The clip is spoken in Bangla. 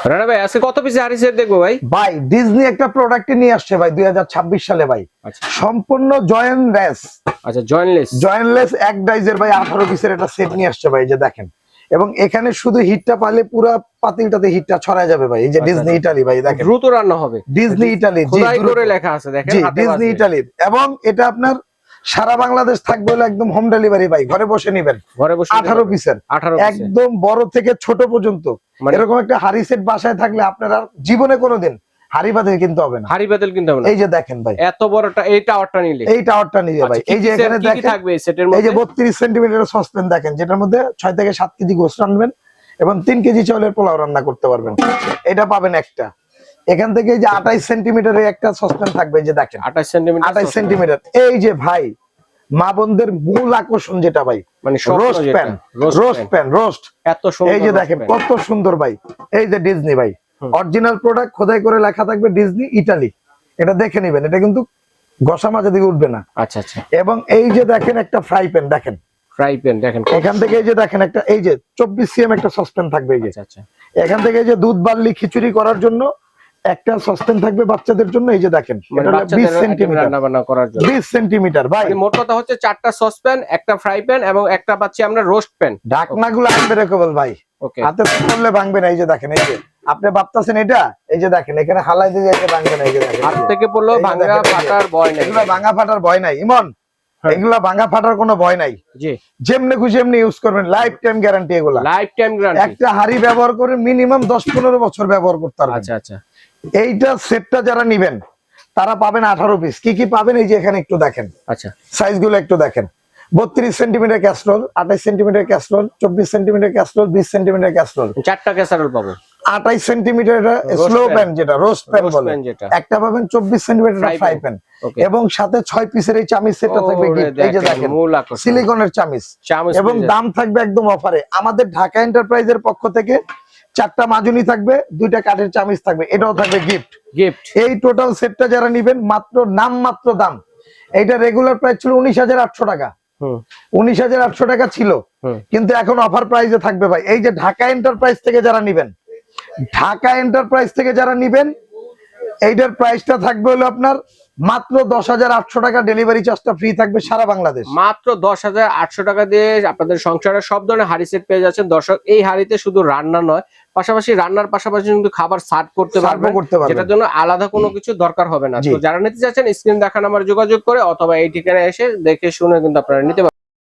রানা ভাই আজকে কত পিস হাড়ি সেট দেখবো ভাই? ভাই ডিজনি একটা প্রোডাক্ট নিয়ে আসছে ভাই 2026 সালে ভাই। আচ্ছা সম্পূর্ণ জয়েন্টলেস। আচ্ছা জয়েন্টলেস এক ডাইজের ভাই 18 পিসের একটা সেট নিয়ে আসছে ভাই, যে দেখেন। এবং এখানে শুধু হিটটা পালে পুরো পাতিলটাতে হিটটা ছড়ায় যাবে ভাই। এই যে ডিজনি ইতালি ভাই দেখেন, দ্রুত রান্না হবে। ডিজনি ইতালি খোদাই করে লেখা আছে দেখেন, জি হাতে ডিজনি বাজবে। ইতালি। এবং এটা আপনার সারা বাংলাদেশ থাকবে হলো একদম হোম ডেলিভারি ভাই, ঘরে বসে নিবেন। ঘরে বসে 18 পিসের 18 একদম বড় থেকে ছোট পর্যন্ত। এরকম একটা হাড়ি সেট বাসায় থাকলে আপনার আর জীবনে কোনোদিন হাড়ি পাতিল কিনতে হবে না। হাড়ি পাতিল কিনতে হবে না। এই যে দেখেন ভাই, এত বড়টা এই টাওয়ারটা নিলে, এই টাওয়ারটা নিয়ে ভাই। এই যে এখানে কি দেখেন থাকবে এই সেটের এই মধ্যে? যে 32 সেন্টিমিটারের সসপ্যান দেখেন, যেটার মধ্যে 6 থেকে 7 কেজি গোশত রান্নবেন এবং 3 কেজি চাউলের পোলাও রান্না করতে পারবেন। এটা পাবেন একটা। এখান থেকে এই যে 28 সেন্টিমিটারের একটা সসপ্যান থাকবে, এই যে দেখেন 28 সেন্টিমিটার। এই যে ভাই মা বোনদের মূল আকর্ষণ যেটা ভাই, মানে রোস্ট প্যান রোস্ট। এত সুন্দর, এই যে দেখেন কত সুন্দর ভাই। এই যে ডিজনি ভাই অরিজিনাল প্রোডাক্ট, খোদাই করে লেখা থাকবে ডিজনি ইতালি। এটা দেখে নেবেন, এটা কিন্তু ঘষা মাজা দিকে উঠবে না। আচ্ছা আচ্ছা। এবং এই যে দেখেন একটা ফ্রাই প্যান দেখেন, দেখেন এখান থেকে এই যে দেখেন একটা, এই যে 24 সিএম একটা সসপ্যান থাকবে। এই যে আচ্ছা আচ্ছা। এখান থেকে এই যে দুধ বার্লি খিচুড়ি করার জন্য একটা সসপ্যান থাকবে বাচ্চাদের জন্য। এই যে দেখেন মানে এটা 20 সেন্টিমিটার রান্না বান্না করার জন্য 20 সেন্টিমিটার ভাই। মানে মোট কথা হচ্ছে 4টা সসপ্যান, একটা ফ্রাই প্যান এবং একটা পাচ্ছি আমরা রোস্ট প্যান। ঢাকনাগুলো আনব্রেকেবল ভাই, ওকে, হাতে করলে ভাঙবে না। এই যে দেখেন, এই যে আপনি ভাবতাছেন এটা, এই যে দেখেন এখানে হালাই দিয়ে এই যে ভাঙবে না। এই যে দেখেন হাত থেকে পড়লেও ভাঙা ফাটার ভয় নাই। এগুলা ভাঙা ফাটার ভয় নাই ইমন, এগুলা ভাঙা ফাটার কোনো ভয় নাই। জি, যেমনি খুশি এমনি ইউজ করবেন, লাইফ টাইম গ্যারান্টি। এগুলা লাইফ টাইম গ্যারান্টি। একটা হাড়ি ব্যবহার করে মিনিমাম 10-15 বছর ব্যবহার করতে পারবেন। আচ্ছা আচ্ছা। এইটা সেটটা যারা নিবেন তারা পাবেন 18 পিস। কি কি পাবেন এই যে এখানে একটু দেখেন, আচ্ছা সাইজ গুলো একটু দেখেন। 32 centimetre casserole, 28 centimetre casserole, 24 centimetre casserole, 20 centimetre casserole, 4টা ক্যাসারোল পাবো। 28 সেন্টিমিটার স্লো প্যান যেটা রোস্ট প্যান বলে, একটা পাবেন 24 সেন্টিমিটার ফ্রাই প্যান। এবং সাথে 6 পিসের এই চামিচ সেটটা থাকবে গিফট। এই যে দেখেন সিলিকনের চামিচ। এবং দাম থাকবে একদম অফারে। আমাদের ঢাকা এন্টারপ্রাইজের পক্ষ থেকে 4টা মাজুনি থাকবে, 2টা কাঠের চামিচ থাকবে, এটাও থাকবে গিফট। এই টোটাল সেটটা যারা নিবেন মাত্র নামমাত্র দাম, এইটা রেগুলার প্রাইস ছিল 19,800 টাকা। 19,800 টাকা ছিল, কিন্তু এখন অফার প্রাইসে থাকবে ভাই। এই যে ঢাকা এন্টারপ্রাইজ থেকে যারা নিবেন, ঢাকা এন্টারপ্রাইজ থেকে যারা নিবেন, এইটার প্রাইসটা থাকবে হলো আপনার মাত্র 10,800 টাকা। ডেলিভারি চার্জটা ফ্রি থাকবে সারা বাংলাদেশ। মাত্র 10,800 টাকা দিয়ে আপনাদের সংসারের সব ধরনের হাড়ি সেট পেয়ে যাচ্ছেন। দর্শক, এই হাড়িতে শুধু রান্না নয়, পাশাপাশি রান্নার পাশাপাশি কিন্তু খাবার সার্ভ করতে পারবেন, যেটার জন্য আলাদা কোনো কিছু দরকার হবে না। তো যারা নিতে চাচ্ছেন স্ক্রিন দেখা নাম্বারে যোগাযোগ করে অথবা এই ঠিকানায় এসে দেখে শুনে কিন্তু আপনারা নিতে পারবেন।